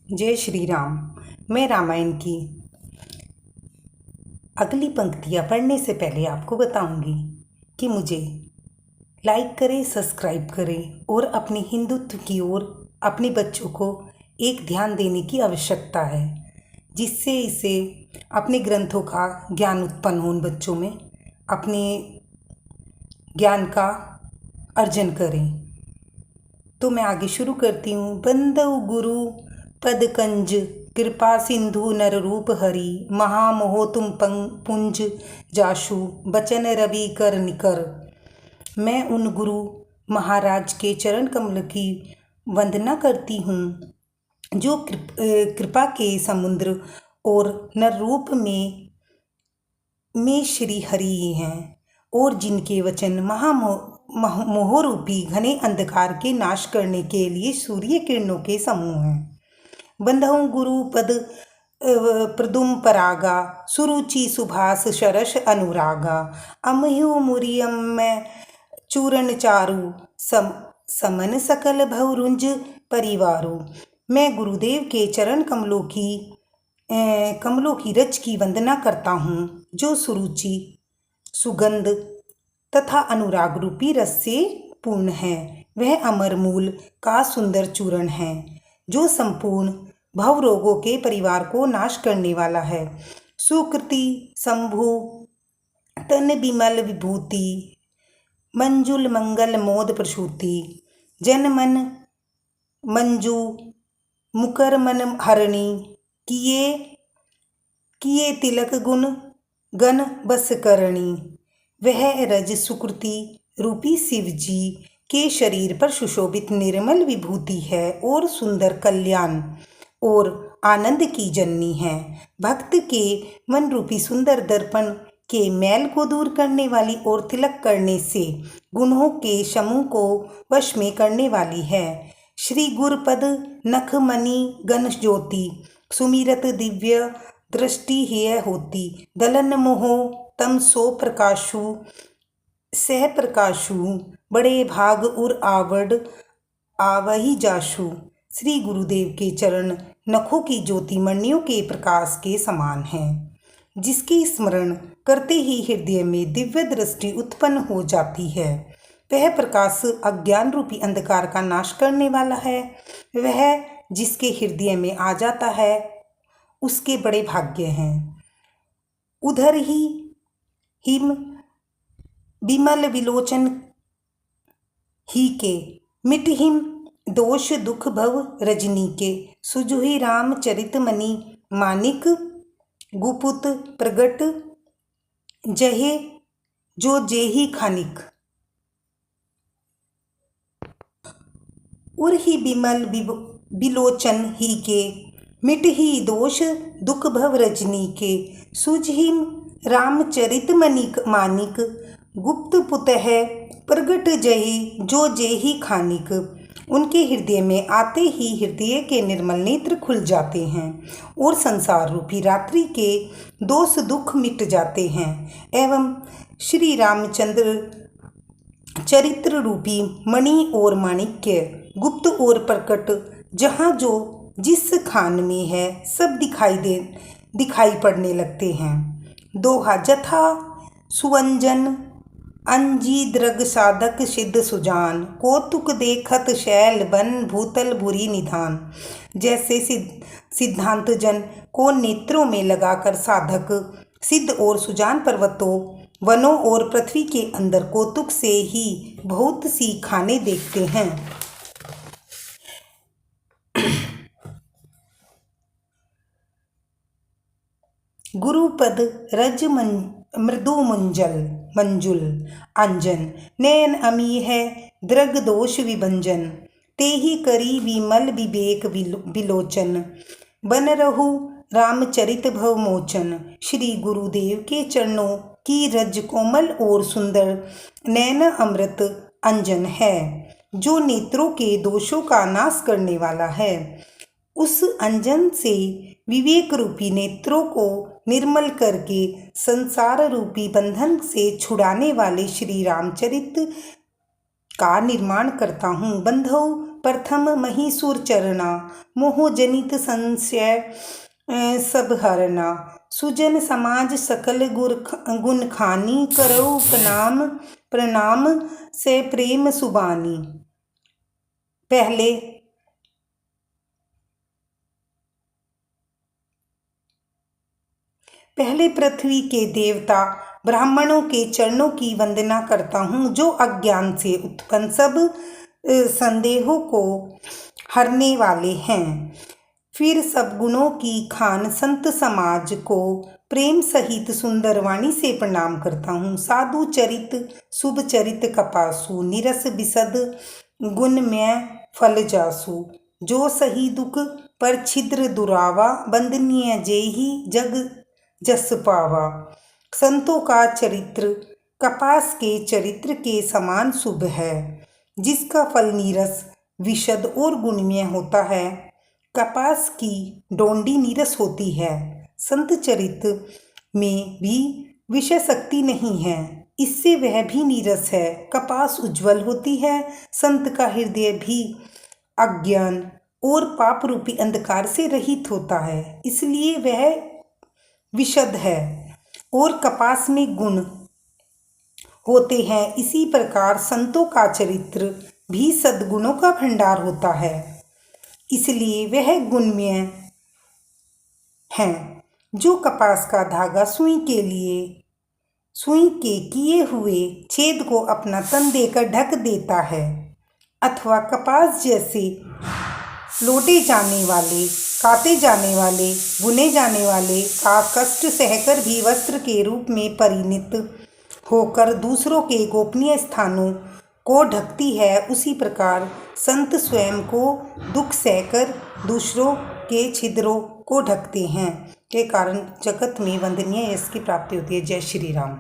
जय श्री राम। मैं रामायण की अगली पंक्तियाँ पढ़ने से पहले आपको बताऊंगी कि मुझे लाइक करें, सब्सक्राइब करें और अपने हिंदुत्व की ओर अपने बच्चों को एक ध्यान देने की आवश्यकता है, जिससे इसे अपने ग्रंथों का ज्ञान उत्पन्न हो, उन बच्चों में अपने ज्ञान का अर्जन करें। तो मैं आगे शुरू करती हूँ। बंदौ गुरु पद कंज, कृपा सिंधु नर रूप हरि, महामोह तुम पुंज जाशु, बचन रवि कर निकर। मैं उन गुरु महाराज के चरण कमल की वंदना करती हूँ जो कृपा के समुद्र और नर रूप में श्री हरि हैं, और जिनके वचन मोह रूपी घने अंधकार के नाश करने के लिए सूर्य किरणों के समूह हैं। बंधौ गुरु पद प्रदुम परागा, सुरुचि सुभाष शरश अनुरागा, अमहु मुरियम में चूरण चारु, समन सकल भवरुंज परिवारु। मैं गुरुदेव के चरण कमलों की रज की वंदना करता हूँ, जो सुरुचि, सुगंध तथा अनुराग रूपी रस से पूर्ण है। वह अमर मूल का सुंदर चूर्ण है, जो संपूर्ण भव रोगों के परिवार को नाश करने वाला है। सुकृति शंभु तन बिमल विभूति, मंजुल मंगल मोद प्रसूति, जन मन मंजू मुकर मन हरणी, किए तिलक गुण गण बस करणी। वह रज सुकृति रूपी शिव जी के शरीर पर सुशोभित निर्मल विभूति है और सुंदर कल्याण और आनंद की जननी है। भक्त के मन रूपी सुंदर दर्पण के मैल को दूर करने वाली और तिलक करने से गुणों के समूह को वश में करने वाली है। श्री गुरपद नख मणि गण ज्योति, सुमिरत दिव्य दृष्टि हेय होती, दलन मोह तम सो प्रकाशु, सह प्रकाशु, बड़े भाग उर आवड आवही जाशु। श्री गुरुदेव के चरण नखों की ज्योति मणियों के प्रकाश के समान है, जिसकी स्मरण करते ही हृदय में दिव्य दृष्टि उत्पन्न हो जाती है। वह प्रकाश अज्ञान रूपी अंधकार का नाश करने वाला है। वह जिसके हृदय में आ जाता है, उसके बड़े भाग्य हैं। उधर ही हिम विमल विलोचन ही के, मिट हिम दोष दुख भव रजनी के, सुजुहि राम चरित मणि मानिक, गुपुत प्रगट जहे जो जेहि खानिक। उर ही विमल विलोचन ही के, मिट ही दोष दुख भव रजनी के, सुजहिम रामचरित मानिक, गुप्त पुत है प्रगट जही जो जेहि खानिक। उनके हृदय में आते ही हृदय के निर्मल नेत्र खुल जाते हैं और संसार रूपी रात्रि के दोष दुख मिट जाते हैं, एवं श्री रामचंद्र चरित्र रूपी मणि और माणिक्य गुप्त और प्रकट जहाँ जो जिस खान में है सब दिखाई पड़ने लगते हैं। दोहा जथा सुवंजन अंजी दृग साधक सिद्ध सुजान, कौतुक देखत शैल बन भूतल भूरी निधान। जैसे सिद्धांत जन को नेत्रों में लगाकर साधक सिद्ध और सुजान पर्वतों, वनों और पृथ्वी के अंदर कौतुक से ही बहुत सी खाने देखते हैं। गुरुपद रज मृदु मंजुल अंजन, नयन अमी है दृग दोष विभंजन, तेहि करी विमल विवेक विलोचन, बन रहु रामचरित भव मोचन। श्री गुरुदेव के चरणों की रज कोमल और सुंदर नयन अमृत अंजन है, जो नेत्रों के दोषों का नाश करने वाला है। उस अंजन से विवेक रूपी नेत्रों को निर्मल करके संसार रूपी बंधन से छुड़ाने वाले श्री रामचरित का निर्माण करता हूँ। बंधौ प्रथम महीसुर चरना, मोह जनित संशय सब हरना। सुजन समाज सकल गुण खानी, करऊ प्रणाम से प्रेम सुबानी। पहले पृथ्वी के देवता ब्राह्मणों के चरणों की वंदना करता हूँ, जो अज्ञान से उत्पन्न सब संदेहों को हरने वाले हैं। फिर सब गुणों की खान संत समाज को प्रेम सहित सुंदर वाणी से प्रणाम करता हूँ। साधु चरित शुभ चरित कपासु, निरस विशद गुणमय फल जासु। जो सही दुख पर छिद्र दुरावा, बंदनीय जेहि जग जस पावा। संतों का चरित्र कपास के चरित्र के समान शुभ है, जिसका फल नीरस विशद और गुणमय होता है। कपास की डोंडी नीरस होती है। संत चरित्र में भी विषय शक्ति नहीं है, इससे वह भी नीरस है। कपास उज्जवल होती है, संत का हृदय भी अज्ञान और पाप रूपी अंधकार से रहित होता है, इसलिए वह विशद है और कपास में गुण होते हैं। इसी प्रकार संतों का चरित्र भी सद्गुणों का भंडार होता है, इसलिए वह गुणमय है। जो कपास का धागा सुई के किए हुए छेद को अपना तन देकर ढक देता है, अथवा कपास जैसे लौटे जाने वाले, काटे जाने वाले, बुने जाने वाले का कष्ट सहकर भी वस्त्र के रूप में परिणत होकर दूसरों के गोपनीय स्थानों को ढकती है, उसी प्रकार संत स्वयं को दुख सहकर दूसरों के छिद्रों को ढकते हैं, के कारण जगत में वंदनीय यश की प्राप्ति होती है। जय श्री राम।